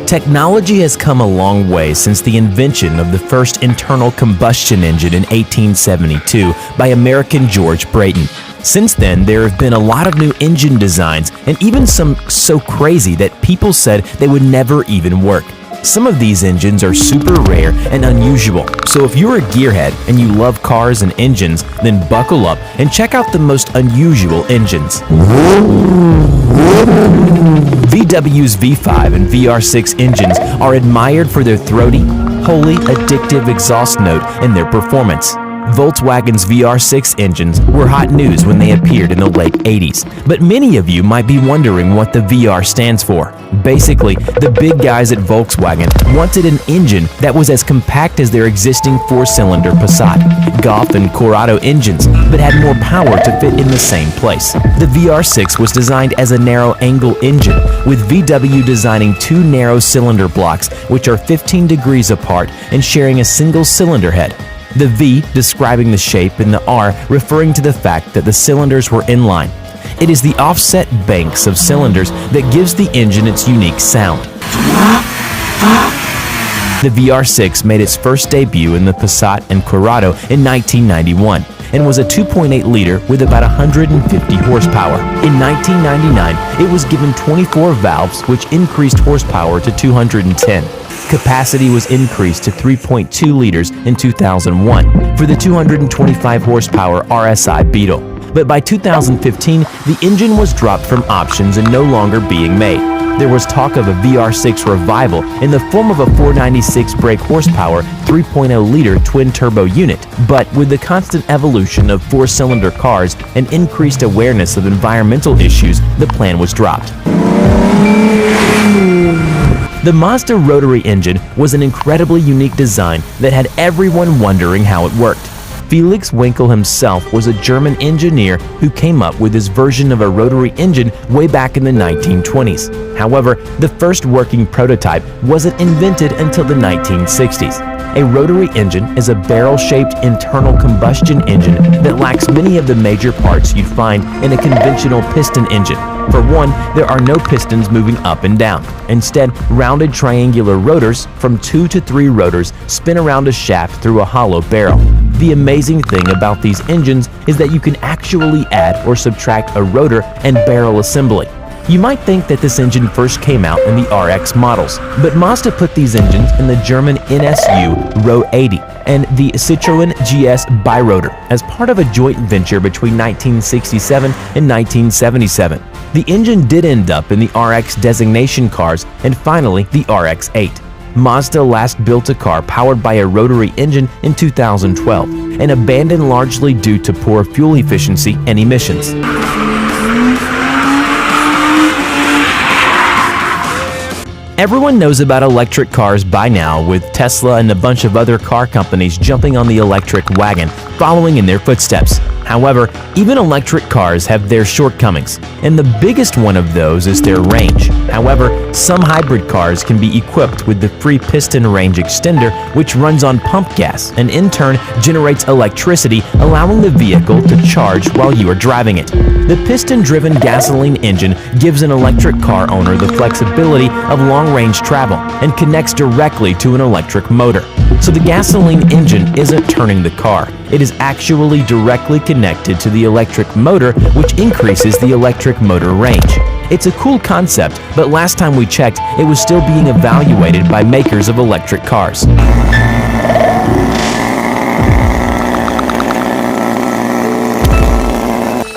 Technology has come a long way since the invention of the first internal combustion engine in 1872 by American George Brayton. Since then, there have been a lot of new engine designs, and even some so crazy that people said they would never even work. Some of these engines are super rare and unusual, so if you're a gearhead and you love cars and engines, then buckle up and check out the most unusual engines. VW's V5 and VR6 engines are admired for their throaty, wholly addictive exhaust note and their performance. Volkswagen's VR6 engines were hot news when they appeared in the late 80s, but many of you might be wondering what the VR stands for. Basically, the big guys at Volkswagen wanted an engine that was as compact as their existing four-cylinder Passat, Golf, and Corrado engines, but had more power to fit in the same place. The VR6 was designed as a narrow-angle engine, with VW designing two narrow cylinder blocks which are 15 degrees apart and sharing a single cylinder head. The V describing the shape and the R referring to the fact that the cylinders were inline. It is the offset banks of cylinders that gives the engine its unique sound. The VR6 made its first debut in the Passat and Corrado in 1991 and was a 2.8-liter with about 150 horsepower. In 1999, it was given 24 valves, which increased horsepower to 210. Capacity was increased to 3.2 liters in 2001 for the 225 horsepower RSI Beetle. But by 2015, the engine was dropped from options and no longer being made. There was talk of a VR6 revival in the form of a 496 brake horsepower 3.0-liter twin-turbo unit, but with the constant evolution of four-cylinder cars and increased awareness of environmental issues, the plan was dropped. The Mazda Rotary engine was an incredibly unique design that had everyone wondering how it worked. Felix Winkel himself was a German engineer who came up with his version of a rotary engine way back in the 1920s. However, the first working prototype wasn't invented until the 1960s. A rotary engine is a barrel-shaped internal combustion engine that lacks many of the major parts you'd find in a conventional piston engine. For one, there are no pistons moving up and down. Instead, rounded triangular rotors from 2 to 3 rotors spin around a shaft through a hollow barrel. The amazing thing about these engines is that you can actually add or subtract a rotor and barrel assembly. You might think that this engine first came out in the RX models, but Mazda put these engines in the German NSU Row 80 and the Citroën GS Birotor as part of a joint venture between 1967 and 1977. The engine did end up in the RX designation cars and finally the RX-8. Mazda last built a car powered by a rotary engine in 2012 and abandoned largely due to poor fuel efficiency and emissions. Everyone knows about electric cars by now, with Tesla and a bunch of other car companies jumping on the electric wagon, following in their footsteps. However, even electric cars have their shortcomings, and the biggest one of those is their range. However, some hybrid cars can be equipped with the free piston range extender, which runs on pump gas and in turn generates electricity, allowing the vehicle to charge while you are driving it. The piston-driven gasoline engine gives an electric car owner the flexibility of long-range travel and connects directly to an electric motor. So the gasoline engine isn't turning the car. It is actually directly connected to the electric motor, which increases the electric motor range. It's a cool concept, but last time we checked, it was still being evaluated by makers of electric cars.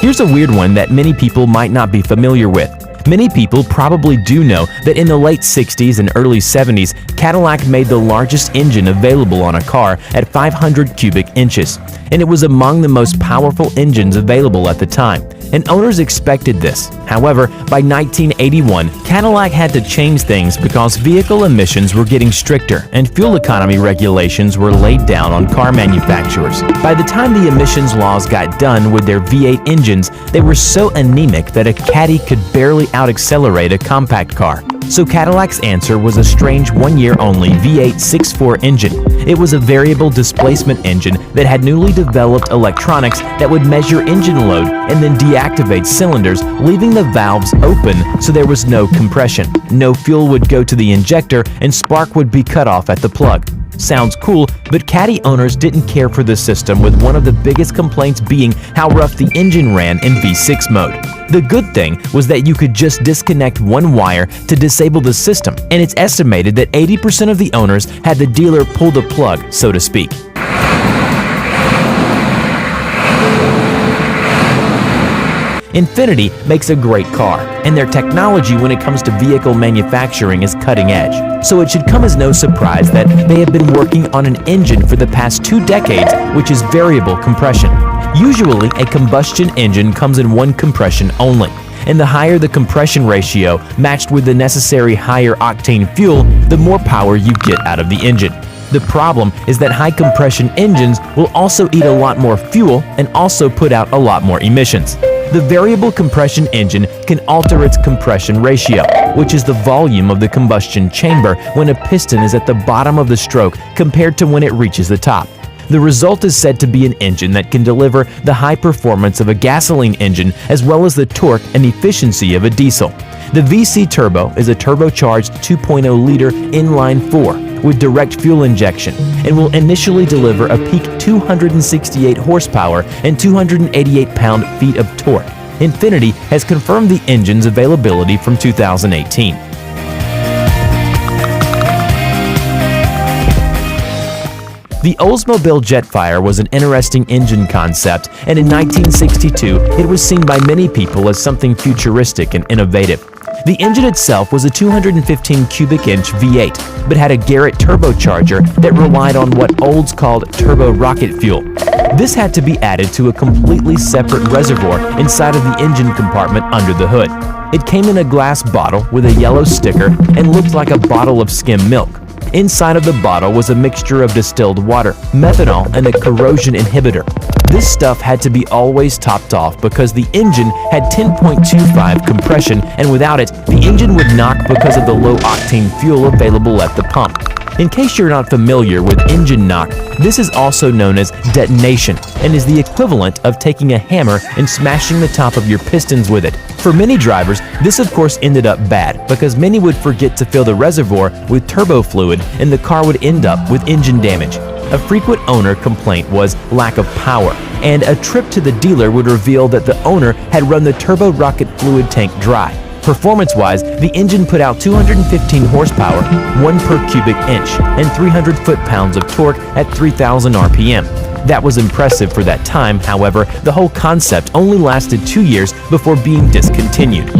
Here's a weird one that many people might not be familiar with. Many people probably do know that in the late 60s and early 70s, Cadillac made the largest engine available on a car at 500 cubic inches, and it was among the most powerful engines available at the time, and owners expected this. However, by 1981, Cadillac had to change things because vehicle emissions were getting stricter and fuel economy regulations were laid down on car manufacturers. By the time the emissions laws got done with their V8 engines, they were so anemic that a Caddy could barely out-accelerate a compact car. So Cadillac's answer was a strange one-year-only V8 6.4 engine. It was a variable displacement engine that had newly developed electronics that would measure engine load and then deactivate deactivate cylinders, leaving the valves open so there was no compression. No fuel would go to the injector and spark would be cut off at the plug. Sounds cool, but Caddy owners didn't care for the system, with one of the biggest complaints being how rough the engine ran in V6 mode. The good thing was that you could just disconnect one wire to disable the system, and it's estimated that 80% of the owners had the dealer pull the plug, so to speak. Infiniti makes a great car, and their technology when it comes to vehicle manufacturing is cutting edge. So it should come as no surprise that they have been working on an engine for the past 2 decades, which is variable compression. Usually, a combustion engine comes in one compression only, and the higher the compression ratio matched with the necessary higher octane fuel, the more power you get out of the engine. The problem is that high compression engines will also eat a lot more fuel and also put out a lot more emissions. The variable compression engine can alter its compression ratio, which is the volume of the combustion chamber when a piston is at the bottom of the stroke compared to when it reaches the top. The result is said to be an engine that can deliver the high performance of a gasoline engine as well as the torque and efficiency of a diesel. The VC Turbo is a turbocharged 2.0-liter inline-4 with direct fuel injection and will initially deliver a peak 268 horsepower and 288 pound-feet of torque. Infiniti has confirmed the engine's availability from 2018. The Oldsmobile Jetfire was an interesting engine concept, and in 1962 it was seen by many people as something futuristic and innovative. The engine itself was a 215 cubic inch V8, but had a Garrett turbocharger that relied on what Olds called turbo rocket fuel. This had to be added to a completely separate reservoir inside of the engine compartment under the hood. It came in a glass bottle with a yellow sticker and looked like a bottle of skim milk. Inside of the bottle was a mixture of distilled water, methanol, and a corrosion inhibitor. This stuff had to be always topped off because the engine had 10.25 compression, and without it, the engine would knock because of the low octane fuel available at the pump. In case you're not familiar with engine knock, this is also known as detonation and is the equivalent of taking a hammer and smashing the top of your pistons with it. For many drivers, this of course ended up bad because many would forget to fill the reservoir with turbo fluid and the car would end up with engine damage. A frequent owner complaint was lack of power, and a trip to the dealer would reveal that the owner had run the turbo rocket fluid tank dry. Performance-wise, the engine put out 215 horsepower, 1 per cubic inch, and 300 foot-pounds of torque at 3,000 RPM. That was impressive for that time, however, the whole concept only lasted 2 years before being discontinued.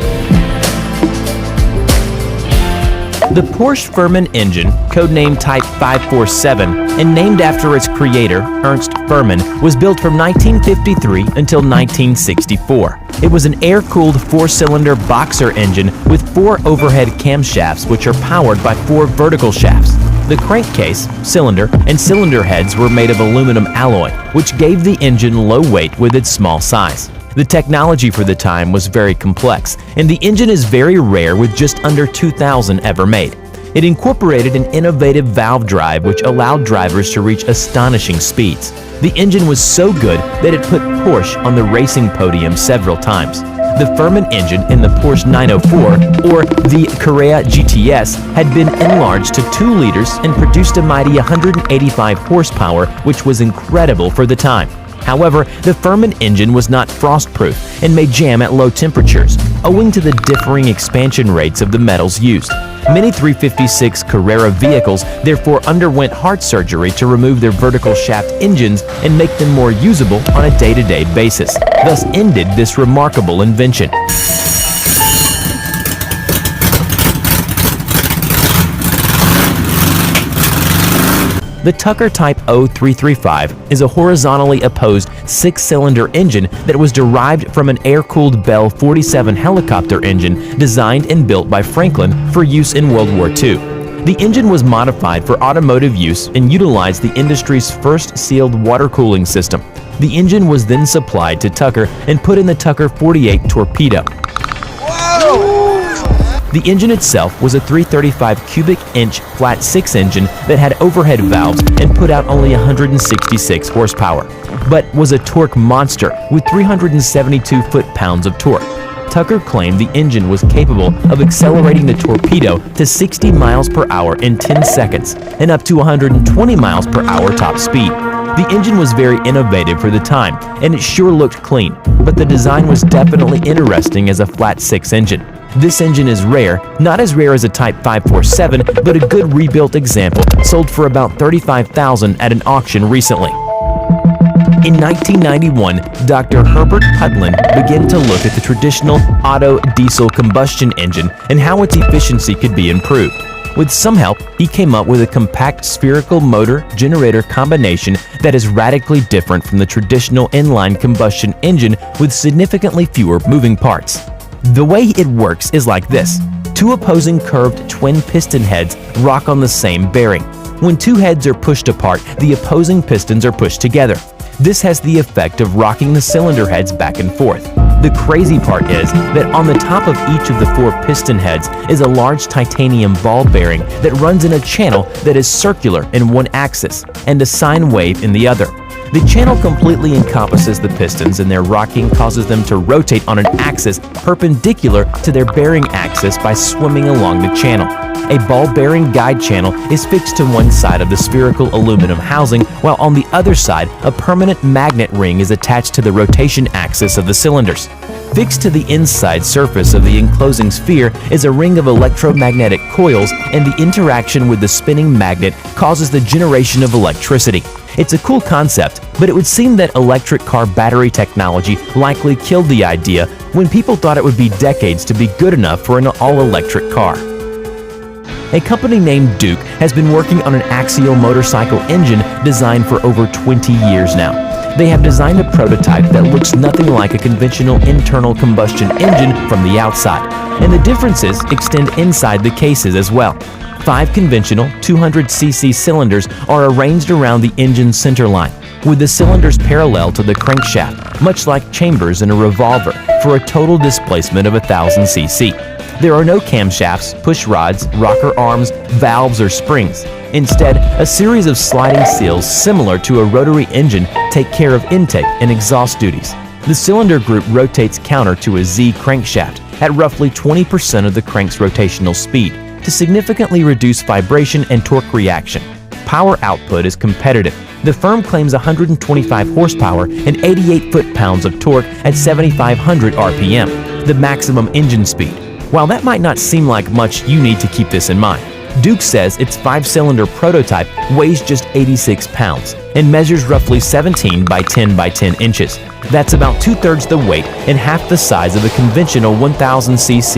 The Porsche Furman engine, codenamed Type 547 and named after its creator, Ernst Furman, was built from 1953 until 1964. It was an air-cooled 4-cylinder boxer engine with 4 overhead camshafts which are powered by 4 vertical shafts. The crankcase, cylinder, and cylinder heads were made of aluminum alloy, which gave the engine low weight with its small size. The technology for the time was very complex, and the engine is very rare with just under 2,000 ever made. It incorporated an innovative valve drive which allowed drivers to reach astonishing speeds. The engine was so good that it put Porsche on the racing podium several times. The Furman engine in the Porsche 904 or the Carrera GTS had been enlarged to 2 liters and produced a mighty 185 horsepower, which was incredible for the time. However, the Furman engine was not frost-proof and may jam at low temperatures, owing to the differing expansion rates of the metals used. Many 356 Carrera vehicles therefore underwent heart surgery to remove their vertical shaft engines and make them more usable on a day-to-day basis. Thus ended this remarkable invention. The Tucker Type 0335 is a horizontally opposed 6-cylinder engine that was derived from an air-cooled Bell 47 helicopter engine designed and built by Franklin for use in World War II. The engine was modified for automotive use and utilized the industry's first sealed water cooling system. The engine was then supplied to Tucker and put in the Tucker 48 torpedo. Whoa! The engine itself was a 335 cubic inch flat 6 engine that had overhead valves and put out only 166 horsepower, but was a torque monster with 372 foot-pounds of torque. Tucker claimed the engine was capable of accelerating the torpedo to 60 miles per hour in 10 seconds and up to 120 miles per hour top speed. The engine was very innovative for the time, and it sure looked clean, but the design was definitely interesting as a flat 6 engine. This engine is rare, not as rare as a Type 547, but a good rebuilt example sold for about $35,000 at an auction recently. In 1991, Dr. Herbert Hudlin began to look at the traditional Otto diesel combustion engine and how its efficiency could be improved. With some help, he came up with a compact spherical motor-generator combination that is radically different from the traditional inline combustion engine with significantly fewer moving parts. The way it works is like this. Two opposing curved twin piston heads rock on the same bearing. When two heads are pushed apart, the opposing pistons are pushed together. This has the effect of rocking the cylinder heads back and forth. The crazy part is that on the top of each of the 4 piston heads is a large titanium ball bearing that runs in a channel that is circular in one axis and a sine wave in the other. The channel completely encompasses the pistons, and their rocking causes them to rotate on an axis perpendicular to their bearing axis by swimming along the channel. A ball bearing guide channel is fixed to one side of the spherical aluminum housing, while on the other side, a permanent magnet ring is attached to the rotation axis of the cylinders. Fixed to the inside surface of the enclosing sphere is a ring of electromagnetic coils, and the interaction with the spinning magnet causes the generation of electricity. It's a cool concept, but it would seem that electric car battery technology likely killed the idea when people thought it would be decades to be good enough for an all-electric car. A company named Duke has been working on an axial motorcycle engine designed for over 20 years now. They have designed a prototype that looks nothing like a conventional internal combustion engine from the outside, and the differences extend inside the cases as well. 5 conventional 200cc cylinders are arranged around the engine's center line, with the cylinders parallel to the crankshaft, much like chambers in a revolver, for a total displacement of 1000cc. There are no camshafts, push rods, rocker arms, valves, or springs. Instead, a series of sliding seals similar to a rotary engine take care of intake and exhaust duties. The cylinder group rotates counter to a Z crankshaft at roughly 20% of the crank's rotational speed to significantly reduce vibration and torque reaction. Power output is competitive. The firm claims 125 horsepower and 88 foot-pounds of torque at 7,500 RPM, the maximum engine speed. While that might not seem like much, you need to keep this in mind. Duke says its 5-cylinder prototype weighs just 86 pounds and measures roughly 17 by 10 by 10 inches. That's about 2/3 the weight and half the size of a conventional 1000cc